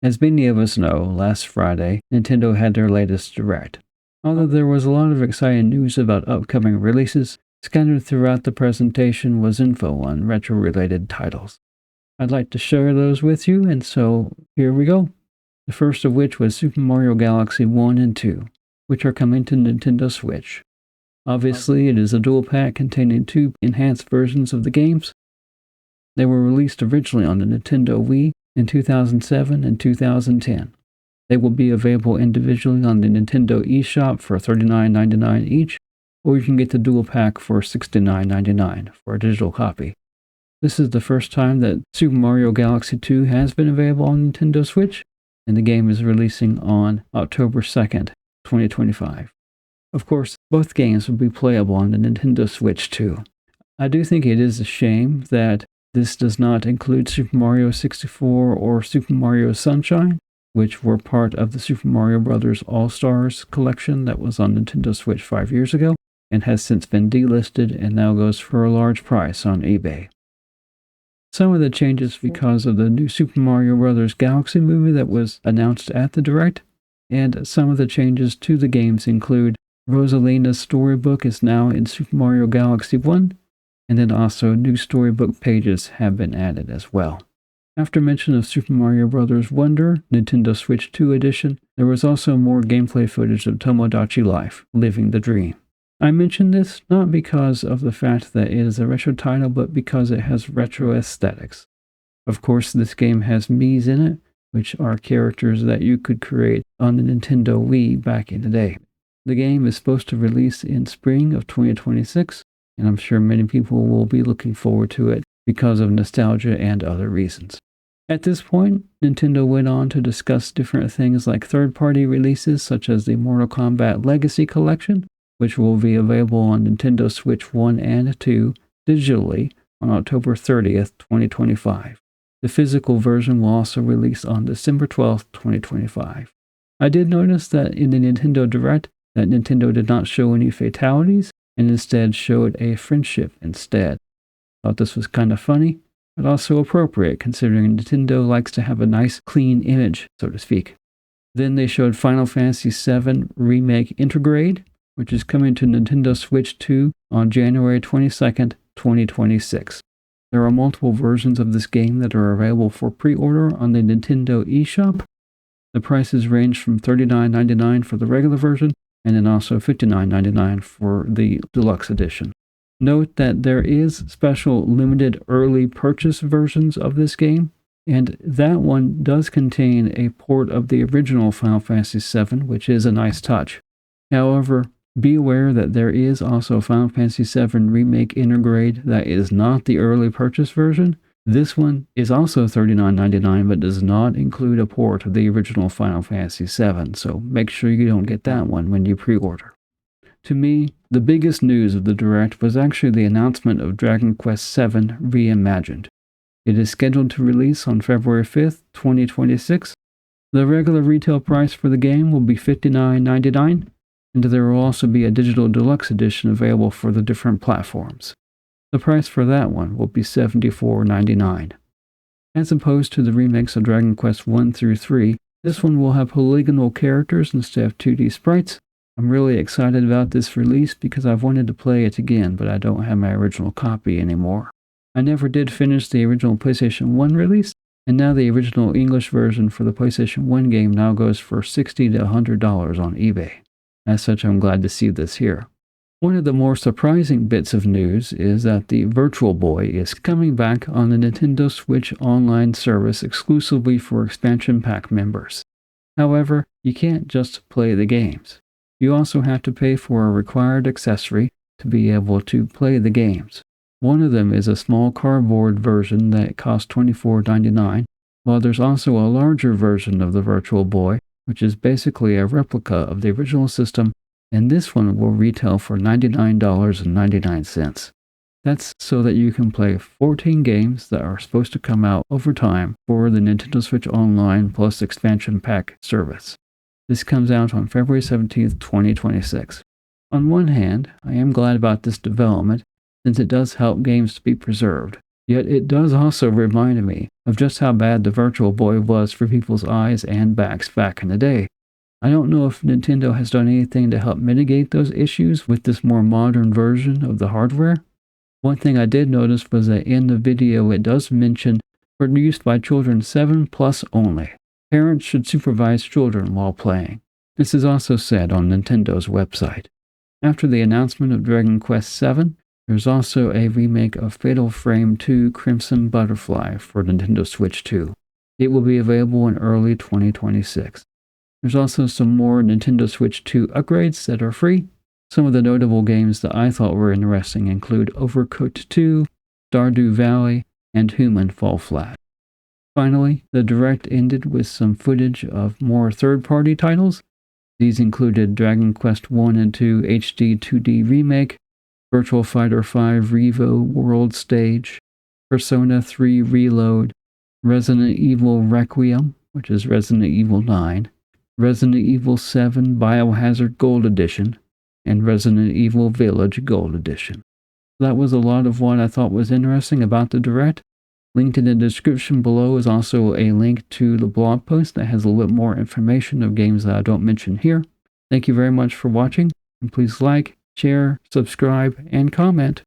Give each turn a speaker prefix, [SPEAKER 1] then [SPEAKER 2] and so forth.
[SPEAKER 1] As many of us know, last Friday, Nintendo had their latest Direct. Although there was a lot of exciting news about upcoming releases, scattered throughout the presentation was info on retro-related titles. I'd like to share those with you, and so here we go. The first of which was Super Mario Galaxy 1 and 2, which are coming to Nintendo Switch. Obviously, it is a dual pack containing 2 enhanced versions of the games. They were released originally on the Nintendo Wii in 2007 and 2010. They will be available individually on the Nintendo eShop for $39.99 each, or you can get the dual pack for $69.99 for a digital copy. This is the first time that Super Mario Galaxy 2 has been available on Nintendo Switch, and the game is releasing on October 2nd, 2025. Of course, both games will be playable on the Nintendo Switch too. I do think it is a shame that this does not include Super Mario 64 or Super Mario Sunshine, which were part of the Super Mario Bros. All-Stars collection that was on Nintendo Switch 5 years ago, and has since been delisted and now goes for a large price on eBay. Some of the changes because of the new Super Mario Bros. Galaxy movie that was announced at the Direct, and some of the changes to the games include Rosalina's storybook is now in Super Mario Galaxy 1, and then also new storybook pages have been added as well. After mention of Super Mario Bros. Wonder, Nintendo Switch 2 edition, there was also more gameplay footage of Tomodachi Life, Living the Dream. I mention this not because of the fact that it is a retro title, but because it has retro aesthetics. Of course, this game has Miis in it, which are characters that you could create on the Nintendo Wii back in the day. The game is supposed to release in spring of 2026, and I'm sure many people will be looking forward to it because of nostalgia and other reasons. At this point, Nintendo went on to discuss different things like third-party releases such as the Mortal Kombat Legacy Collection, which will be available on Nintendo Switch 1 and 2 digitally on October 30th, 2025. The physical version will also release on December 12th, 2025. I did notice that in the Nintendo Direct that Nintendo did not show any fatalities and instead showed a friendship instead. Thought this was kind of funny, but also appropriate considering Nintendo likes to have a nice clean image, so to speak. Then they showed Final Fantasy VII Remake Intergrade, which is coming to Nintendo Switch 2 on January 22nd, 2026. There are multiple versions of this game that are available for pre-order on the Nintendo eShop. The prices range from $39.99 for the regular version, and then also $59.99 for the deluxe edition. Note that there is special limited early purchase versions of this game, and that one does contain a port of the original Final Fantasy VII, which is a nice touch. However, be aware that there is also Final Fantasy VII Remake Intergrade that is not the early purchase version. This one is also $39.99 but does not include a port of the original Final Fantasy VII, so make sure you don't get that one when you pre-order. To me, the biggest news of the Direct was actually the announcement of Dragon Quest VII Reimagined. It is scheduled to release on February 5th, 2026. The regular retail price for the game will be $59.99, and there will also be a digital deluxe edition available for the different platforms. The price for that one will be $74.99. As opposed to the remakes of Dragon Quest 1 through 3, this one will have polygonal characters instead of 2D sprites. I'm really excited about this release because I've wanted to play it again, but I don't have my original copy anymore. I never did finish the original PlayStation 1 release, and now the original English version for the PlayStation 1 game now goes for $60 to $100 on eBay. As such, I'm glad to see this here. One of the more surprising bits of news is that the Virtual Boy is coming back on the Nintendo Switch Online service exclusively for expansion pack members. However, you can't just play the games. You also have to pay for a required accessory to be able to play the games. One of them is a small cardboard version that costs $24.99, while there's also a larger version of the Virtual Boy, which is basically a replica of the original system, and this one will retail for $99.99. That's so that you can play 14 games that are supposed to come out over time for the Nintendo Switch Online Plus Expansion Pack service. This comes out on February 17th, 2026. On one hand, I am glad about this development, since it does help games to be preserved. Yet it does also remind me of just how bad the Virtual Boy was for people's eyes and backs back in the day. I don't know if Nintendo has done anything to help mitigate those issues with this more modern version of the hardware. One thing I did notice was that in the video it does mention produced by children 7+ only. Parents should supervise children while playing. This is also said on Nintendo's website. After the announcement of Dragon Quest VII, there's also a remake of Fatal Frame 2 Crimson Butterfly for Nintendo Switch 2. It will be available in early 2026. There's also some more Nintendo Switch 2 upgrades that are free. Some of the notable games that I thought were interesting include Overcooked 2, Stardew Valley, and Human Fall Flat. Finally, the Direct ended with some footage of more third-party titles. These included Dragon Quest I and 2 HD 2D Remake, Virtual Fighter 5 Revo World Stage, Persona 3 Reload, Resident Evil Requiem, which is Resident Evil 9, Resident Evil 7 Biohazard Gold Edition, and Resident Evil Village Gold Edition. That was a lot of what I thought was interesting about the Direct. Linked in the description below is also a link to the blog post that has a little bit more information of games that I don't mention here. Thank you very much for watching, and please like, share, subscribe, and comment.